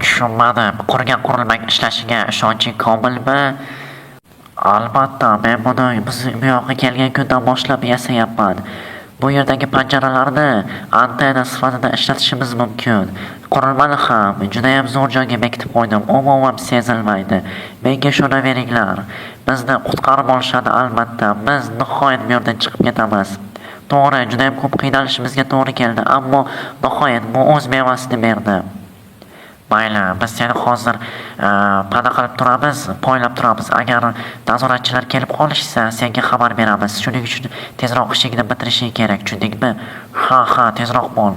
Tushunmadim. Qurgan qurilmaning ishlashiga ishonching komilmi? Albatta, men buni biz bu yoqqa kelgan kundan boshlab yasayapman. Bu yerdagi panjaralarni antenna sifatida ishlatishimiz mumkin. Qurilmani ham judayam zo'r joyga bekitib qo'ydim. Umuman sezilmaydi. Menga ishonaveringlar. Bizni qutqarib olishadi albatta. Biz nihoyat bu yerdan chiqib ketamiz. To'g'ri, judayam ko'p qiynalishimizga to'g'ri keldi, ammo nihoyat bu o'z mevasini berdi. Mayli, biz seni hozir pana qilib turamiz, poylab turamiz. Agar nazoratchilar kelib qolishsa, senga xabar beramiz. Shuning uchun tezroq ishingni bitirishing kerak, tushundingmi? Ha, tezroq bo'l.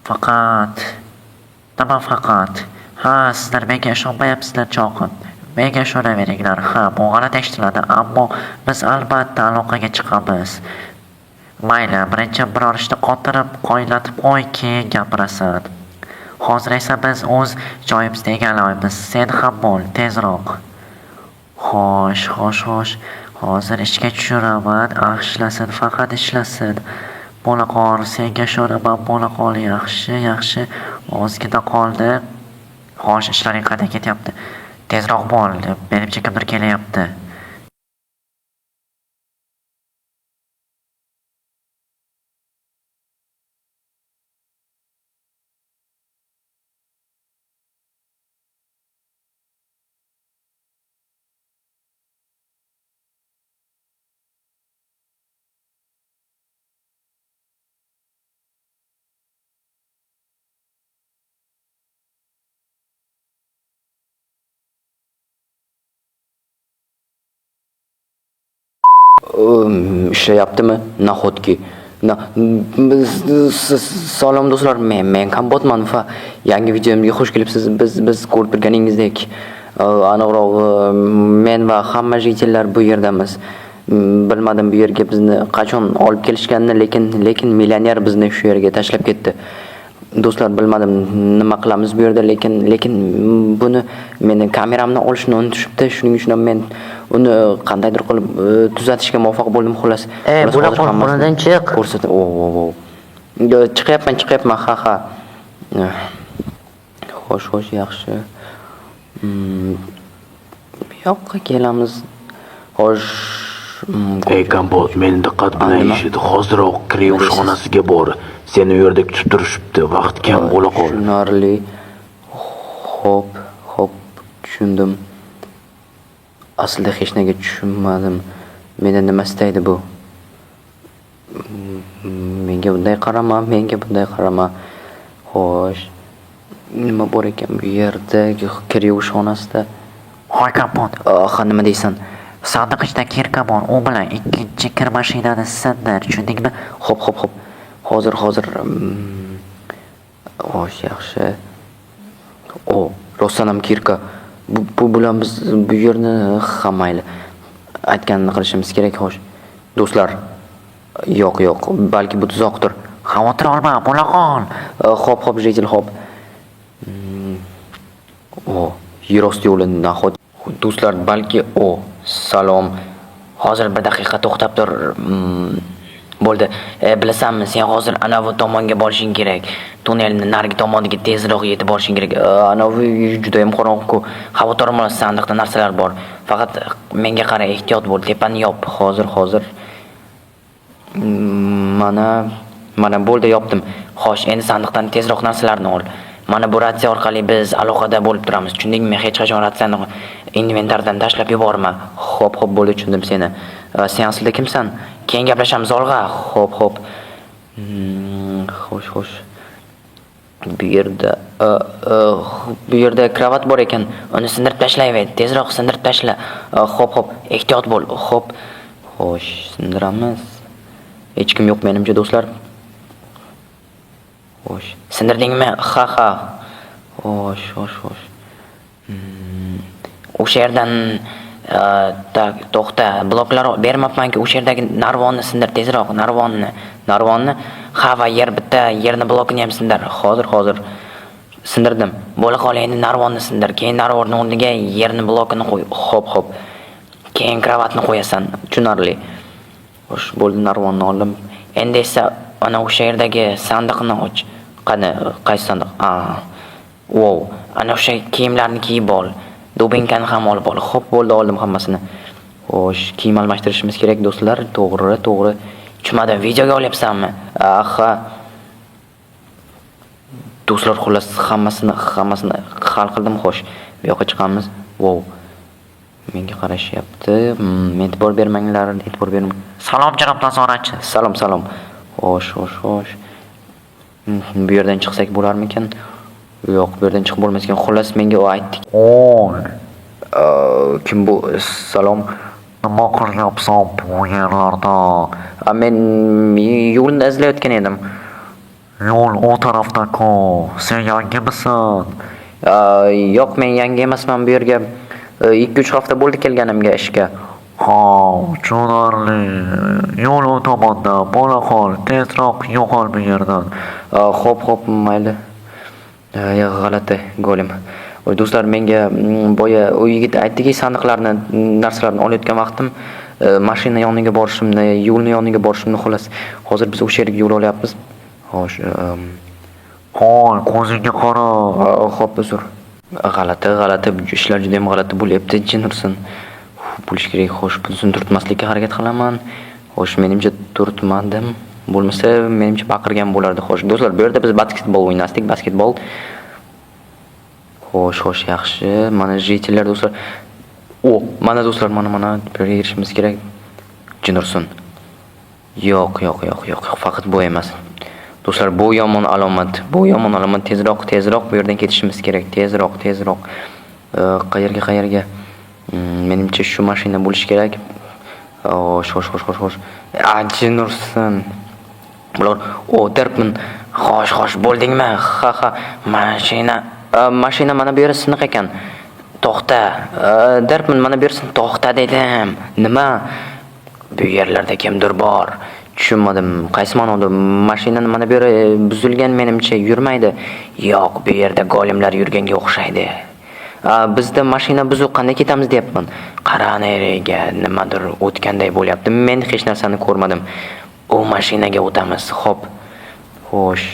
Faqat. Ha, sizlar menga ishonmayapsizlar cho'qib. Menga ishonaveringlar. Ha, bu g'alati eshitiladi, ammo biz albatta aloqaga chiqamiz. Mayli, birinchi biror ishni qotirib, qoyillatib qo'y, keyin gapirasan. Hozir esa biz o'z joyimizni egallaymiz. Sen ham bo'l, tezroq. Xo'sh. Hozir ishga tushiraman. Ishlasin, faqat ishlasin. Bo'la qol, senga ishonaman, bo'la qol, yaxshi. Ozgina qoldi. Xo'sh, ishlaring qanday ketyapti? Tezroq bo'l, menimcha kimdir kelyapti. Ishlayaptimi? Nahotki. Salom do'stlar, men Kambotman va yangi videomga xush kelibsiz. Biz ko'rib turganingizdek, aniqrog'i men va hamma jitellar bu yerdamiz. Bilmadim bu yerga bizni qachon olib kelishganini, lekin millioner bizni shu yerga tashlab ketdi. Do'stlar, bilmadim nima qilamiz bu yerda, lekin buni meni kameramni olishni unutishibdi. Shuning uchun men uni qandaydir qilib tuzatishga muvaffaq bo'ldim xolos. Bundan chiq. Ko'rsatib. Chiqyapman. Ha. Xo'sh, yaxshi. Bu yoqqa kelamiz. Xo'sh. Ey Kambot, meni diqqat bilan eshit. Hoziroq Kriyush xonasiga bor. Seni u yerda kutib turishibdi. Vaqt kam bo'la qol. Tushunarli. Xo'p, tushundim. Aslida hech nega tushunmadim. Mendan nima istaydi bu? Menga bunday qarama. Xo'sh. Nima bor ekan bu yerda? Kriyush xonasida. Hoy Kambot. Ha, nima deysan? Sandiq ichida kirka bor, u bilan ikkinchi kir mashinani sindir, tushundingmi? Xo'p. Hozir. Xo'sh, yaxshi. Rostdan ham kirka. Bu bilan biz bu yerni mayli. Aytganini qilishimiz kerak, xo'sh. Do'stlar, yo'q, balki bu tuzoqdir. Xavotir olma, bo'la qol. Xo'p, Jeytil, xo'p. Yerosti yo'li nahot. Do'stlar, balki salom. Hozir bir daqiqa to'xtab tur. Bo'ldi. Bilasanmi, sen hozir anavi tomonga borishing kerak. Tunnelni narigi tomoniga tezroq yetib borishing kerak. Anavi juda ham qorong'u. Xavotir olma, sandiqda narsalar bor. Faqat menga qara, ehtiyot bo'l, tepani yop. Hozir. Mana bo'ldi, yopdim. Xo'sh, endi sandiqdan tezroq narsalarni ol. Mana bu ratsiya orqali biz aloqada bo'lib turamiz. Tushundingmi? Hech qachon ratsiyani inventardan tashlab yuborma. Xo'p, bo'ldi, tushundim seni. Sen aslida kimsan? Keyin gaplashamiz, olg'a. Xo'p. Xo'sh. Bu yerda kravat bor ekan. Uni sindirib tashlayver. Tezroq sindirib tashla. Xo'p. Ehtiyot bo'l. Xo'sh, sindiramiz. Hech kim yo'q menimcha, do'stlar. Xo'sh. Sindirdingmi? Ha. Xo'sh. O'sha yerdan to'xta, bloklar bermabman-ku, o'sha yerdagi narvonni sindir tezroq, narvonni. Ha, va bitta yerni blokini ham sindir. Hozir sindirdim. Bo'la qol, endi narvonni sindir. Keyin narvonni o'rniga yerni blokini qo'y. Xo'p. Keyin kravatni qo'yasan. Tushunarli. Xo'sh, bo'ldi, narvonni oldim. Endi esa ana o'sha yerdagi sandiqni och. Qaysi sandiq? Wow, ana o'sha kiyimlarni kiyib ol. Dubenkani ham olib ol. Xo'p, bo'ldi, oldim hammasini. Xo'sh, kiyim almashtirishimiz kerak do'stlar. To'g'ri. Tushmadim, videoga olyapsanmi? Aha. Do'stlar, xullas hammasini hal qildim, xo'sh. Bu yoqqa chiqamiz. Wow. Menga qarashyapti. E'tibor bermanglar, e'tibor bermang. Salom janob nazoratchi. Salom. Xo'sh. Bu yerdan chiqsak bo'larmikan? Yo'q, bu yerdan chiqib bo'lmas ekan. Xullas menga u aytdi. Oy, Kim bu? Salom. nima qilyapsan bu yerlarda? Men yo'lni izlayotgan edim. Yo'l o tarafda-ku. Sen yangimisan? Yo'q, men yangi emasman bu yerga. 2-3 hafta bo'ldi kelganimga ishga. Ha, tushunarli. Yo'l o tomonda. Bo'la qol, tezroq yo'qol bu yerdan. Xo'p, mayli. G'alati go'lim. Do'stlar, menga boya u yigit aytdiki, sandiqlarni, narsalarni olayotgan vaqtim mashina yoniga borishimni, yo'lni yoniga borishimni xolos. Hozir biz o'sha yerga yo'l olyapmiz. Xo'sh, Hoy, ko'zingga qara. xo'p, uzr. G'alati, ishlar juda ham g'alati bo'lyapti, jin ursin. Bo'lish kerak, xo'sh, buni turtmaslikka harakat qilaman. Xo'sh, menimcha turtmadim. Bo'lmasa, menimcha baqirgan bo'lardi. Xo'sh, do'stlar, bu yerda biz basketbol o'ynasdik, basketbol. Xo'sh, yaxshi. Mana jitellar do'stlar. Mana do'stlar, mana bir erishimiz kerak. Jin ursin. Yo'q, faqat bu emas. Do'stlar, bu yomon alomat. Tezroq bu yerdan ketishimiz kerak. Tezroq. Qayerga? Menimcha shu mashina bo'lish kerak. Xo'sh. Jin ursin. Bular, Derpman. Xo'sh, bo'ldingmi? Ha, mashina mana bu yer siniq ekan. To'xta. Derpman, mana bu yer to'xta dedim. Nima? Bu yerlarda kimdir bor. Tushunmadim. Qaysi ma'noda? Mashinani mana bu yeri buzilgan, menimcha yurmaydi. Yo'q, bu yerda golimlar yurganga o'xshaydi. Bizda mashina buzuq, qanday ketamiz deyapman. Qara neriga, nimadir o'tganday bo'lyapti. Men hech narsani ko'rmadim. U mashinaga o'tamiz. Xo'sh.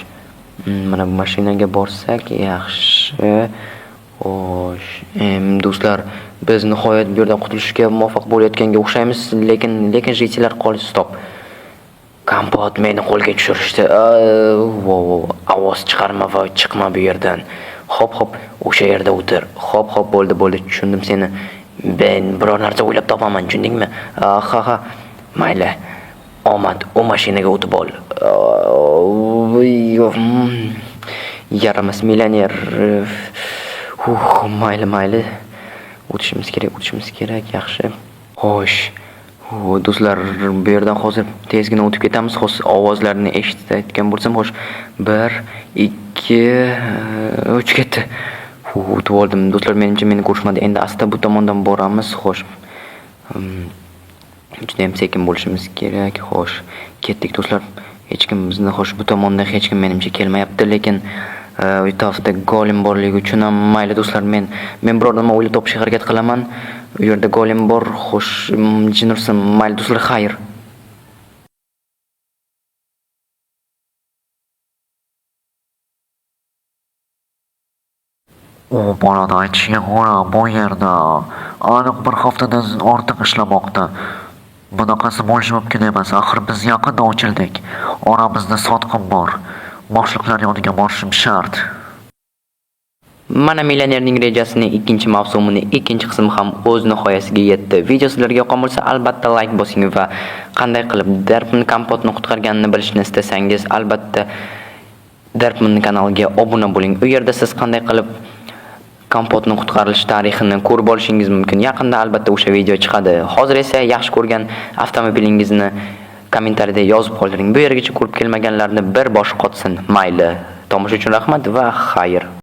Mana bu mashinaga borsak yaxshi. Xo'sh. Do'stlar, biz nihoyat bu yerdan qutulishga muvaffaq bo'layotganga o'xshaymiz, lekin jetilar qol stop. Kompot meni qo'lga tushirishdi. Ovoz chiqarma va chiqma bu yerdan. Xo'p, o'sha yerda o'tir. Xo'p, bo'ldi, tushundim seni. Ben biror narsa o'ylab topaman, tushundingmi? Ha. Mayli. Omad, u mashinaga o'tib ol. Yaramas millioner. Mayli. O'tishimiz kerak, yaxshi. Xo'sh. Do'stlar, bu yerdan hozir tezgina o'tib ketamiz. Ovozlarni eshitayotgan bo'lsam, xo'sh, 1 2 3 ketdi. O'tib oldim. Do'stlar, menimcha meni ko'rishmadi. Endi asta bu tomondan boramiz. Xo'sh. Juda ham sekin bo'lishimiz kerak. Xo'sh, ketdik do'stlar. Hech kim bizni, xo'sh, bu tomondan hech kim menimcha kelmayapti, lekin u tarafda golim borligi uchun ham mayli do'stlar, men biror nima o'ylab topishga harakat qilaman. U yerda golim bor, xo'sh, jin ursin. Mayli do'stlar, xayr. U bolada aytishiga ko'ra, bu yerda aniq bir haftadan ortiq ishlamoqda. Bunaqasi bo'lishi mumkin emas. Axir biz yaqinda ochildik. Oramizda sotqin bor. Boshliqlar yoniga borishim shart. Mana millionerning rejasining 2-mavsumining 2-qismi ham o'z nihoyasiga yetdi. Video sizlarga yoqqan bo'lsa, albatta like bosing va qanday qilib Derpman kompotni qutqarganini bilishni istasangiz, albatta Derpman kanaliga obuna bo'ling. U yerda siz qanday qilib kompotni qutqarilish tarixini ko'rib olishingiz mumkin. Yaqinda albatta o'sha video chiqadi. Hozir esa yaxshi ko'rgan avtomobilingizni kommentariyada yozib qoldiring. Bu yergacha ko'rib kelmaganlarni bir bosh qotsin. Mayli. Tomosha uchun rahmat va xayr.